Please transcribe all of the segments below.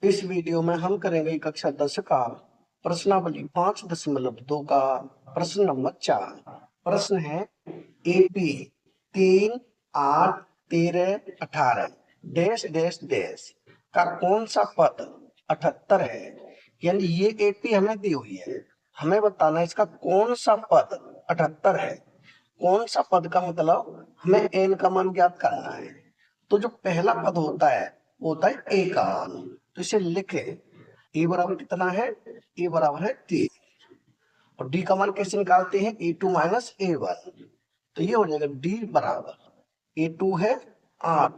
इस वीडियो में हम करेंगे कक्षा 10 का प्रश्नावली 5.2 का प्रश्न नंबर 4। प्रश्न है एपी 3, 8, 13, 18 डैश डैश डैश का कौन सा पद 78 है। यानी ये एपी हमें दी हुई है, हमें बताना है इसका कौन सा पद 78 है। कौन सा पद का मतलब हमें एन का मान ज्ञात करना है। तो जो पहला पद होता है वो होता है ए का मान, तो इसे लिखे ए बराबर कितना है, ए बराबर है 3। और डी का मान कैसे निकालते हैं, ए2 माइनस ए1। तो ये हो जाएगा डी बराबर ए2 है 8,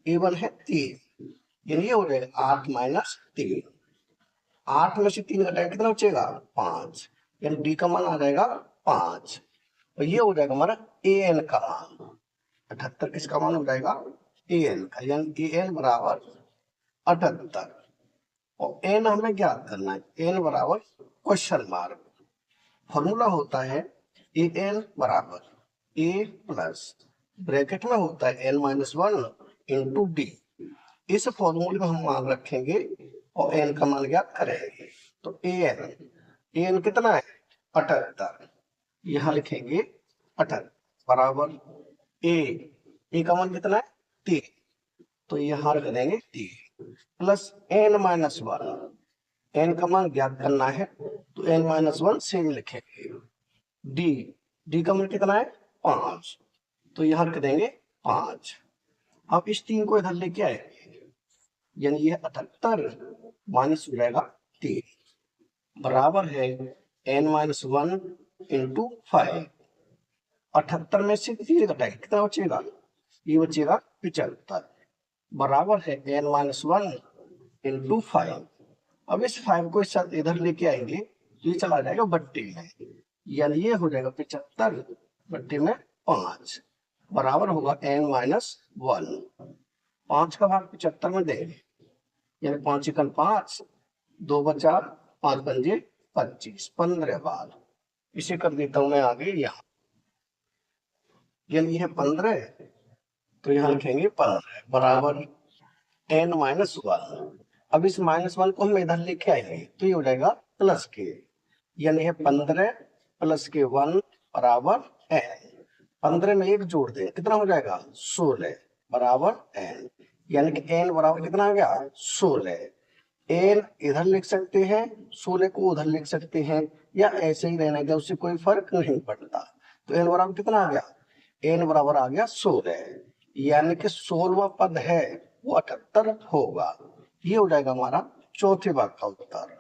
ए1 है 3, यानी ये हो जाएगा 8 माइनस 3। 8 में से 3 घटाएंगे कितना बचेगा 5, यानी डी का मान आ जाएगा 5। और ये हो जाएगा हमारा ए एन का मान। 78 किसका मान हो जाएगा, ए एन का, यानी ए एन बराबर 78। और एन हमें ज्ञात करना है, एन बराबर क्वेश्चन मार्क। फॉर्मूला होता है ए एन बराबर ए प्लस ब्रैकेट में होता है एन माइनस 1 इंटू डी। इस फॉर्मूले में हम मान रखेंगे और एन का मान ज्ञात करेंगे। तो ए एन कितना है 78, यहां लिखेंगे 78 बराबर ए का मान कितना है 3, तो यहां रख देंगे 3 प्लस एन माइनस 1। एन का मान ज्ञात करना है तो एन माइनस 1 से लिखेंगे। डी डी का मान कितना है 5, तो यहां रख देंगे 5। अब इस 3 को इधर लेके आएंगे, यानी ये 78 माइनस हो जाएगा 3 बराबर है एन माइनस 1 इंटू 5। 78 में से 3 घटाएंगे कितना बचेगा, ये बचेगा 75 बराबर है एन माइनस 1 इंटू 5। अब इस 5 को इस साथ इधर लेके आएंगे तो ये चला जाएगा बट्टे में, यानी ये हो जाएगा 75 बट्टे में 5 बराबर होगा एन माइनस 1। 5 का भाग 75 में देंगे, यानी 5 एकम 5, 2 बचा 5 पंजे 25, 15 बार। इसे कर देता हूं मैं आगे यहाँ, यानी ये 15, तो यहाँ लिखेंगे 15 बराबर एन माइनस 1। अब इस माइनस 1 को हम इधर लेके आएंगे तो ये हो जाएगा प्लस के, यानी है 15 प्लस के 1 बराबर एन। 15 में 1 जोड़ दें कितना हो जाएगा 16 बराबर एन, यानी कि एन बराबर कितना आ गया 16। एन इधर लिख सकते हैं, 16 को उधर लिख सकते हैं, या ऐसे ही रहने दें, उससे कोई फर्क नहीं पड़ता। तो एन बराबर कितना आ गया, एन बराबर आ गया 16, यानी कि 16वां पद है वो 78 होगा। ये हो जाएगा हमारा चौथे भाग का उत्तर।